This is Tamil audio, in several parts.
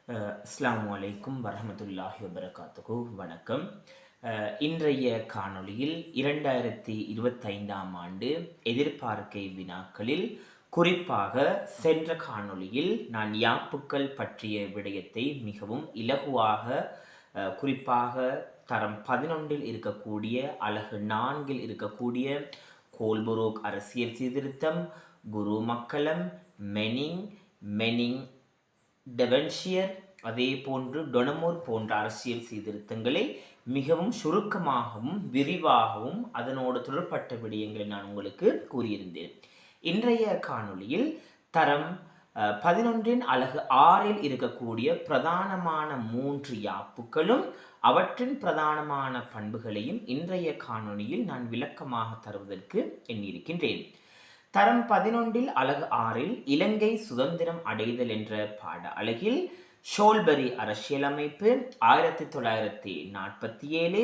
அஸ்ஸலாமு அலைக்கும் வரஹ்மத்துல்லாஹி வபரகாத்துஹு. வணக்கம். இன்றைய காணொளியில் 2025ஆம் ஆண்டு எதிர்பார்க்கை வினாக்களில் குறிப்பாக சென்ற காணொளியில் நான் யாப்புக்கள் பற்றிய விடயத்தை மிகவும் இலகுவாக குறிப்பாக தரம் 11இல் இருக்கக்கூடிய அலகு 4இல் இருக்கக்கூடிய கோல்புரூக் அரசியல் சீர்திருத்தம், குரு மக்களம், மெனிங் டெவன்ஷியர், அதே போன்று டொனமூர் போன்ற அரசியல் சீர்திருத்தங்களை மிகவும் சுருக்கமாகவும் விரிவாகவும் அதனோடு தொடர்பட்ட விடயங்களை நான் உங்களுக்கு கூறியிருந்தேன். இன்றைய காணொளியில் தரம் 11இன் அலகு 6இல் இருக்கக்கூடிய பிரதானமான 3 யாப்புக்களும் அவற்றின் பிரதானமான பண்புகளையும் இன்றைய காணொளியில் நான் விளக்கமாக தருவதற்கு எண்ணியிருக்கின்றேன். தரம் 11இல் அலகு 6இல் இலங்கை சுதந்திரம் அடைதல் என்ற பாட அலகில் ஷோல்பரி அரசியலமைப்பு 1947,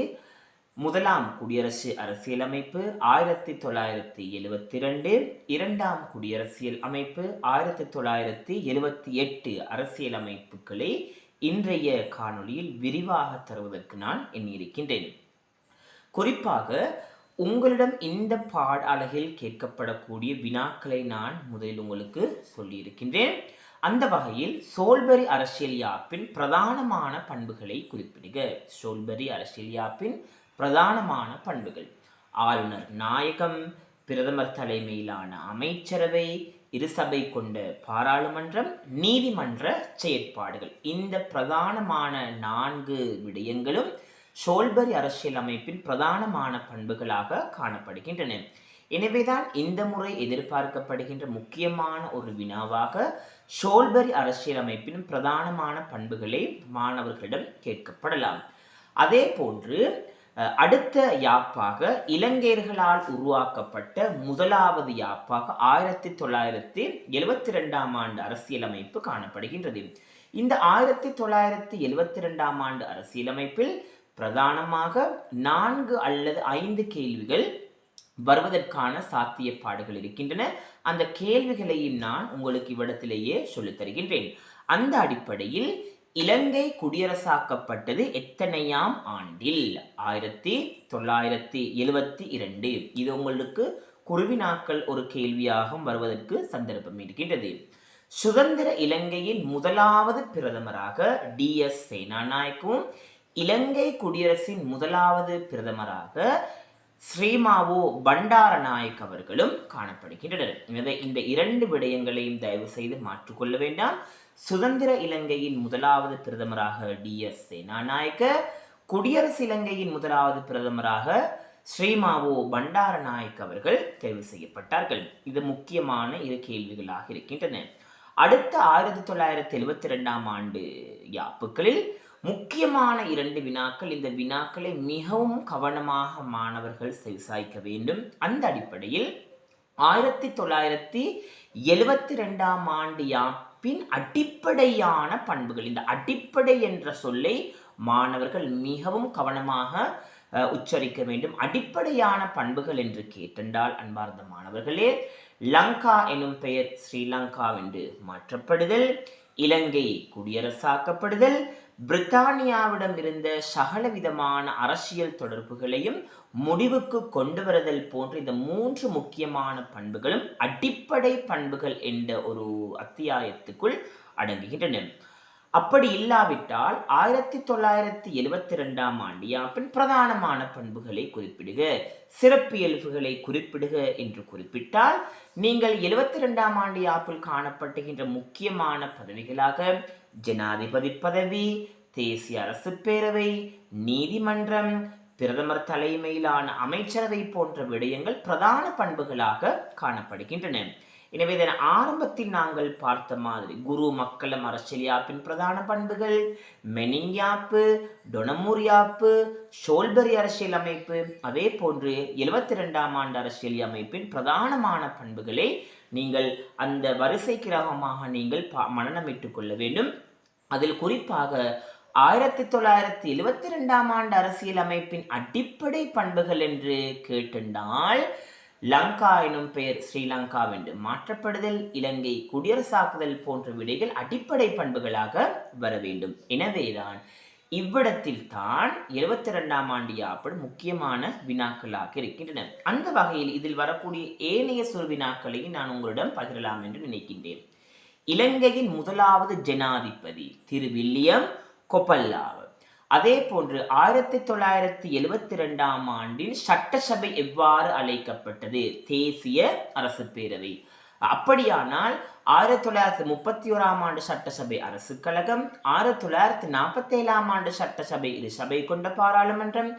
முதலாம் குடியரசு அரசியலமைப்பு 1972, இரண்டாம் குடியரசியல் அமைப்பு 1978 அரசியலமைப்புகளை இன்றைய காணொளியில் விரிவாக தருவதற்கு நான் எண்ணியிருக்கின்றேன். குறிப்பாக உங்களிடம் இந்த பாட அலகில் கேட்கப்படக்கூடிய வினாக்களை நான் முதலில் உங்களுக்கு சொல்லியிருக்கின்றேன். அந்த வகையில் சோல்பரி அரசியல் யாப்பின் பிரதானமான பண்புகளை குறிப்பிடுக. சோல்பரி அரசியல் யாப்பின் பிரதானமான பண்புகள்: ஆளுநர் நாயகம், பிரதமர் தலைமையிலான அமைச்சரவை, இருசபை கொண்ட பாராளுமன்றம், நீதிமன்ற செயற்பாடுகள். இந்த பிரதானமான 4 விடயங்களும் ஷோல்பரி அரசியல் அமைப்பின் பிரதானமான பண்புகளாக காணப்படுகின்றன. எனவேதான் இந்த முறை எதிர்பார்க்கப்படுகின்ற முக்கியமான ஒரு வினாவாக ஷோல்பரி அரசியல் அமைப்பின் பிரதானமான பண்புகளை மாணவர்களிடம் கேட்கப்படலாம். அதே போன்று அடுத்த யாப்பாக இலங்கையர்களால் உருவாக்கப்பட்ட முதலாவது யாப்பாக 1972ஆம் ஆண்டு அரசியலமைப்பு காணப்படுகின்றது. இந்த 1972ஆம் ஆண்டு அரசியலமைப்பில் பிரதானமாக 4 அல்லது 5 கேள்விகள் வருவதற்கான சாத்தியப்பாடுகள் இருக்கின்றன. அந்த கேள்விகளையும் நான் உங்களுக்கு இவ்விடத்திலேயே சொல்லித் தருகின்றேன். அந்த அடிப்படையில் இலங்கை குடியரசாக்கப்பட்டது எத்தனையாம் ஆண்டில்? 1972. இது உங்களுக்கு குருவினாக்கள் ஒரு கேள்வியாக வருவதற்கு சந்தர்ப்பம் இருக்கின்றது. சுதந்திர இலங்கையின் முதலாவது பிரதமராக DS சேனாநாயக்கவும், இலங்கை குடியரசின் முதலாவது பிரதமராக ஸ்ரீமாவோ பண்டாரநாயக் அவர்களும் காணப்படுகின்றனர். எனவே இந்த 2 விடயங்களையும் தயவு செய்து மாற்றிக்கொள்ள வேண்டாம். சுதந்திர இலங்கையின் முதலாவது பிரதமராக DS சேனாநாயக்க, குடியரசு இலங்கையின் முதலாவது பிரதமராக ஸ்ரீமாவோ பண்டாரநாயக் அவர்கள் தேர்வு செய்யப்பட்டார்கள். இது முக்கியமான 2 கேள்விகளாக இருக்கின்றன. அடுத்த 1972ஆம் ஆண்டு யாப்புக்களில் முக்கியமான 2 வினாக்கள். இந்த வினாக்களை மிகவும் கவனமாக மாணவர்கள் செவிசாய்க்க வேண்டும். அந்த அடிப்படையில் 1972ஆம் ஆண்டு யாப்பின் அடிப்படையான பண்புகள். இந்த அடிப்படை என்ற சொல்லை மாணவர்கள் மிகவும் கவனமாக உச்சரிக்க வேண்டும். அடிப்படையான பண்புகள் என்று கேட்டென்றால் அன்பார்ந்த மாணவர்களே, லங்கா எனும் பெயர் ஸ்ரீலங்கா என்று மாற்றப்படுதல், இலங்கை குடியரசாக்கப்படுதல், பிரித்தானியாவிடம் இருந்த சகலவிதமான அரசியல் தொடர்புகளையும் முடிவுக்கு கொண்டு வருதல் போன்ற இந்த 3 முக்கியமான பண்புகளும் அடிப்படை பண்புகள் என்ற ஒரு அத்தியாயத்துக்குள் அடங்குகின்றன. அப்படி இல்லாவிட்டால் 1972ஆம் ஆண்டு யாப்பின் பிரதானமான பண்புகளை குறிப்பிடுக, சிறப்பியல்புகளை குறிப்பிடுக என்று குறிப்பிட்டால் நீங்கள் 72ஆம் ஆண்டு யாப்பில் காணப்படுகின்ற முக்கியமான பதவிகளாக ஜனாதிபதி பதவி, தேசிய அரசு பேரவை, நீதிமன்றம், பிரதமர் தலைமையிலான அமைச்சரவை போன்ற விடயங்கள் பிரதான பண்புகளாக காணப்படுகின்றன. எனவே இதன் ஆரம்பத்தில் நாங்கள் பார்த்த மாதிரி குரு மக்களம் அரசியல் யாப்பின் பிரதான பண்புகள், மெனிங் யாப்பு, டொனமூர் யாப்பு, ஷோல்பரி அரசியல் அமைப்பு, அதே போன்று 72ஆம் ஆண்டு அரசியல் அமைப்பின் பிரதானமான பண்புகளை நீங்கள் அந்த வரிசை கிரகமாக நீங்கள் மனனமிட்டுக் கொள்ள வேண்டும். அதில் குறிப்பாக 1972ஆம் ஆண்டு அரசியல் அமைப்பின் அடிப்படை பண்புகள் என்று கேட்டென்றால் லங்கா எனும் பெயர் ஸ்ரீலங்காவென்று மாற்றப்படுதல், இலங்கை குடியரசாக்குதல் போன்ற விடைகள் அடிப்படை பண்புகளாக வர வேண்டும். எனவேதான் இவ்விடத்தில் தான் 72ஆம் ஆண்டு யாப்பல் முக்கியமான வினாக்களாக இருக்கின்றன. அந்த வகையில் இதில் வரக்கூடிய ஏனைய சொல் வினாக்களையும் நான் உங்களிடம் பகிரலாம் என்று நினைக்கின்றேன். இலங்கையின் முதலாவது ஜனாதிபதி திரு வில்லியம் கொப்பல்லா. அதே போன்று 1972ஆம் ஆண்டில் சட்டசபை எவ்வாறு அழைக்கப்பட்டது? தேசிய அரசு பேரவை. அப்படியானால் 1931ஆம் ஆண்டு சட்டசபை அரசு கழகம், 1947ஆம் ஆண்டு சட்டசபை இரு சபை கொண்ட பாராளுமன்றம்,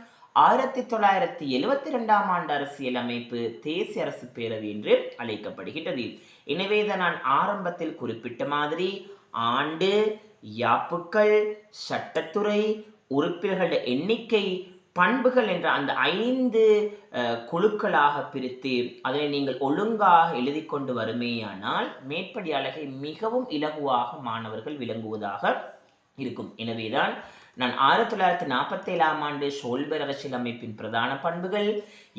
1972ஆம் ஆண்டு அரசியல் அமைப்பு தேசிய அரசு பேரவை என்று அழைக்கப்படுகின்றது. எனவேதான் நான் ஆரம்பத்தில் குறிப்பிட்ட மாதிரி ஆண்டு, யாப்புக்கள், சட்டத்துறை, உறுப்பினர்களுடைய எண்ணிக்கை, பண்புகள் என்ற அந்த 5 குழுக்களாக பிரித்து அதனை நீங்கள் ஒழுங்காக எழுதி கொண்டு வருமேயானால் மேற்படி அழகை மிகவும் இலகுவாக மாணவர்கள் விளங்குவதாக இருக்கும். எனவேதான் நான் 1947ஆம் ஆண்டு ஷோல்பர் அரசியல் அமைப்பின் பிரதான பண்புகள்,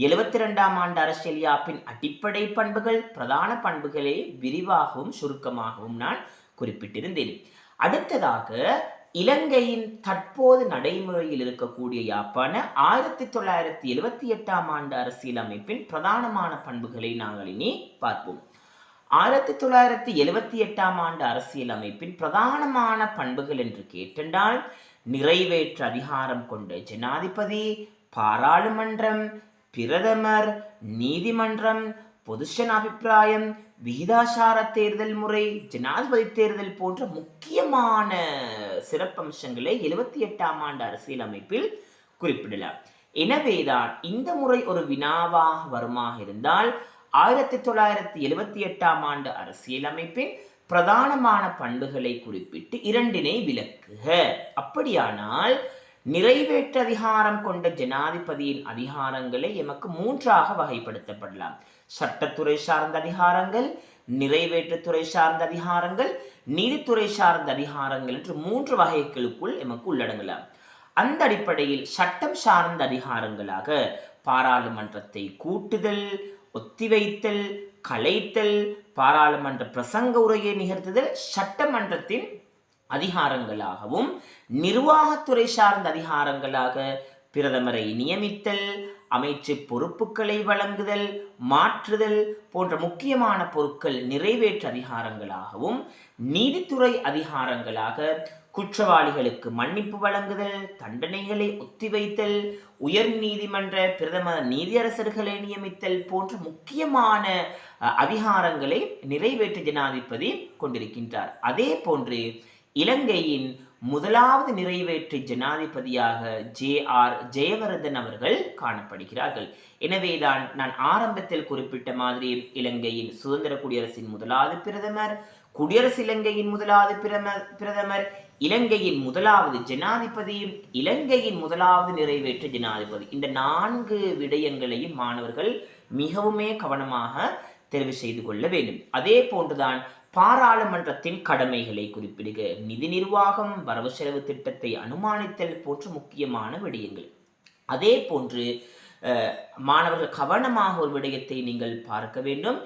72ஆம் ஆண்டு அரசியல் யாப்பின் அடிப்படை பண்புகள், பிரதான பண்புகளை விரிவாகவும் சுருக்கமாகவும் நான் குறிப்பிட்டிருந்தேன். அடுத்ததாக இலங்கையின் தற்போது நடைமுறையில் இருக்கக்கூடிய யாப்பான 1978ஆம் ஆண்டு அரசியல் அமைப்பின் பிரதானமான பண்புகளை நாங்கள் இனி பார்ப்போம். 1978ஆம் ஆண்டு அரசியல் அமைப்பின் பிரதானமான பண்புகள் என்று கேட்டென்றால் நிறைவேற்று அதிகாரம் கொண்ட ஜனாதிபதி, பாராளுமன்றம், பிரதமர், நீதிமன்றம், பொதுஜன அபிப்பிராயம், விகிதாசார தேர்தல் முறை, ஜனாதிபதி தேர்தல் போன்ற முக்கியமான சிறப்பம்சங்களை 78ஆம் ஆண்டு அரசியல் அமைப்பில் குறிப்பிடலாம். எனவேதான் இந்த முறை ஒரு வினாவாக வருமாக இருந்தால் 1978ஆம் ஆண்டு அரசியல் அமைப்பின் பிரதானமான பண்புகளை குறிப்பிட்டு 2 விளக்குக. அப்படியானால் நிறைவேற்று அதிகாரம் கொண்ட ஜனாதிபதியின் அதிகாரங்களை எமக்கு 3ஆக வகைப்படுத்தப்படலாம். சட்டத்துறை சார்ந்த அதிகாரங்கள், நிறைவேற்றுத்துறை சார்ந்த அதிகாரங்கள், நீதித்துறை சார்ந்த அதிகாரங்கள் என்று 3 வகைகளுக்குள் எமக்கு உள்ளடங்கலாம். அந்த அடிப்படையில் சட்டம் சார்ந்த அதிகாரங்களாக பாராளுமன்றத்தை கூட்டுதல், ஒத்திவைத்தல், கலைத்தல், பாராளுமன்ற பிரசங்க உரையை நிகழ்த்துதல் சட்டமன்றத்தின் அதிகாரங்களாகவும், நிர்வாகத்துறை சார்ந்த அதிகாரங்களாக பிரதமரை நியமித்தல், அமைச்சு பொறுப்புகளை வழங்குதல், மாற்றுதல் போன்ற முக்கியமான பொருட்கள் நிறைவேற்று அதிகாரங்களாகவும், நீதித்துறை அதிகாரங்களாக குற்றவாளிகளுக்கு மன்னிப்பு வழங்குதல், தண்டனைகளை ஒத்திவைத்தல், உயர் நீதிமன்ற பிரதம நீதியரசர்களை நியமித்தல் போன்ற முக்கியமான அதிகாரங்களை நிறைவேற்று ஜனாதிபதி கொண்டிருக்கின்றார். அதே போன்று இலங்கையின் முதலாவது நிறைவேற்று ஜனாதிபதியாக J.R. ஜெயவர்தன் அவர்கள் காணப்படுகிறார்கள். எனவேதான் நான் ஆரம்பத்தில் குறிப்பிட்ட மாதிரி இலங்கையின் சுதந்திர குடியரசின் முதலாவது பிரதமர், குடியரசு இலங்கையின் முதலாவது பிரதமர், இலங்கையின் முதலாவது ஜனாதிபதி, இலங்கையின் முதலாவது நிறைவேற்று ஜனாதிபதி, இந்த 4 விடயங்களையும் மாணவர்கள் மிகவுமே கவனமாக தெரிவு செய்து கொள்ள வேண்டும். அதே போன்றுதான் பாராளுமன்றத்தின் கடமைகளை குறிப்பிடுக, நிதி நிர்வாகம், வரவு செலவு திட்டத்தை அனுமானித்தல் போன்ற முக்கியமான விடயங்கள். அதே போன்று மாணவர்கள் கவனமாக ஒரு விடயத்தை நீங்கள் பார்க்க வேண்டும்.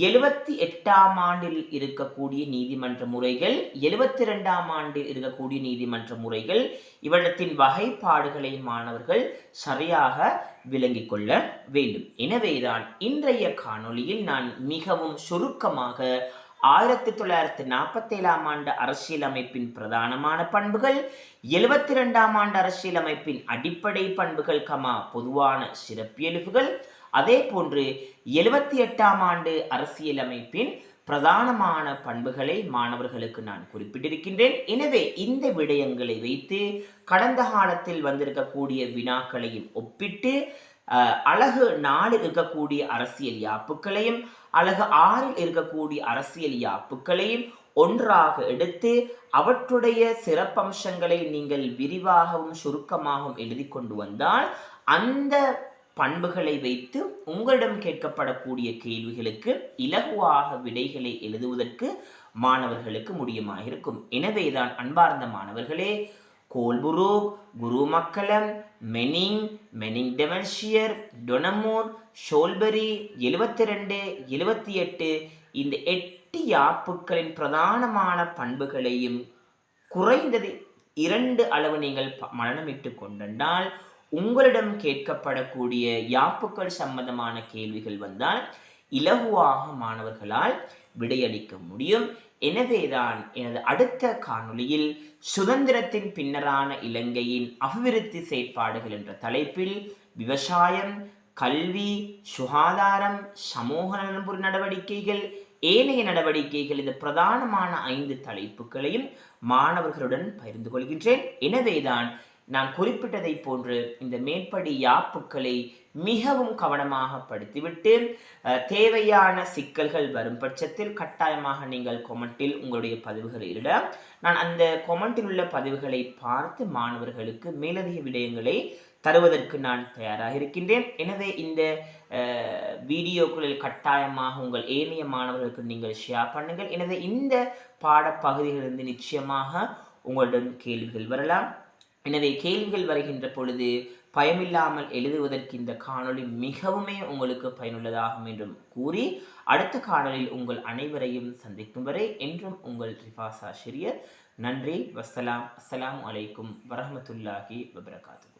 78ஆம் ஆண்டில் இருக்கக்கூடிய நீதிமன்ற முறைகள், 72ஆம் ஆண்டில் இருக்கக்கூடிய நீதிமன்ற முறைகள், இவற்றின் வகைப்பாடுகளை மாணவர்கள் சரியாக விளங்கிக் கொள்ள வேண்டும். எனவேதான் இன்றைய காணொளியில் நான் மிகவும் சுருக்கமாக 1947ஆம் ஆண்டு அரசியலமைப்பின் பிரதானமான பண்புகள், 72ஆம் ஆண்டு அரசியலமைப்பின் அடிப்படை பண்புகள், பொதுவான சிறப்பியல்புகள், அதே போன்று 78ஆம் ஆண்டு அரசியலமைப்பின் பிரதானமான பண்புகளை மாணவர்களுக்கு நான் குறிப்பிட்டிருக்கின்றேன். எனவே இந்த விடயங்களை வைத்து கடந்த காலத்தில் வந்திருக்கக்கூடிய வினாக்களையும் ஒப்பிட்டு அழகு 4 இருக்கக்கூடிய அரசியல் யாப்புக்களையும் அழகு 6 இருக்கக்கூடிய அரசியல் யாப்புக்களையும் ஒன்றாக எடுத்து அவற்றுடைய சிறப்பம்சங்களை நீங்கள் விரிவாகவும் சுருக்கமாகவும் எழுதி கொண்டு வந்தால் அந்த பண்புகளை வைத்து உங்களிடம் கேட்கப்படக்கூடிய கேள்விகளுக்கு இலகுவாக விடைகளை எழுதுவதற்கு மாணவர்களுக்கு முடியுமாக இருக்கும். எனவேதான் அன்பார்ந்த மாணவர்களே, கோல்புரூக், குருமக்கலம், மெனிங், மெனிங் டெவன்ஷியர், டொனமூர், ஷோல்பரி, 72, 78 இந்த 8 யாப்புக்களின் பிரதானமான பண்புகளையும் குறைந்தது 2 அளவு நீங்கள் மனனமிட்டு கொண்டால் உங்களிடம் கேட்கப்படக்கூடிய யாப்புக்கள் சம்பந்தமான கேள்விகள் வந்தால் இலகுவாக மாணவர்களால் விடையளிக்க முடியும். எனவேதான் எனது அடுத்த காணொளியில் சுதந்திரத்தின் பின்னரான இலங்கையின் அபிவிருத்தி செயற்பாடுகள் என்ற தலைப்பில் விவசாயம், கல்வி, சுகாதாரம், சமூக நலன்புரி நடவடிக்கைகள், ஏனைய நடவடிக்கைகள் இந்த பிரதானமான 5 தலைப்புகளையும் மாணவர்களுடன் பகிர்ந்து கொள்கின்றேன். எனவேதான் நான் குறிப்பிட்டதை போன்று இந்த மேற்படி யாப்புக்களை மிகவும் கவனமாக படித்துவிட்டு தேவையான சிக்கல்கள் வரும் பட்சத்தில் கட்டாயமாக நீங்கள் கொமெண்டில் உங்களுடைய பதிவுகளை இட நான் அந்த கொமெண்டில் உள்ள பதிவுகளை பார்த்து மாணவர்களுக்கு மேலதிக விடயங்களை தருவதற்கு நான் தயாராக இருக்கின்றேன். எனவே இந்த வீடியோக்களில் கட்டாயமாக உங்கள் ஏனைய மாணவர்களுக்கு நீங்கள் ஷேர் பண்ணுங்கள். எனவே இந்த பாடப்பகுதிகளிலிருந்து நிச்சயமாக உங்களிடம் கேள்விகள் வரலாம். எனவே கேள்விகள் வருகின்ற பொழுது பயமில்லாமல் எழுதுவதற்கு இந்த காணொளி மிகவுமே உங்களுக்கு பயனுள்ளதாகும் என்றும் கூறி அடுத்த காணொளியில் உங்கள் அனைவரையும் சந்திக்கும் வரை என்றும் உங்கள் ரிஃபாஸ் ஆசிரியர். நன்றி. வஸ்ஸலாம். அஸ்ஸலாமு அலைக்கும் வரஹ்மத்துல்லாஹி வபரகாத்துஹு.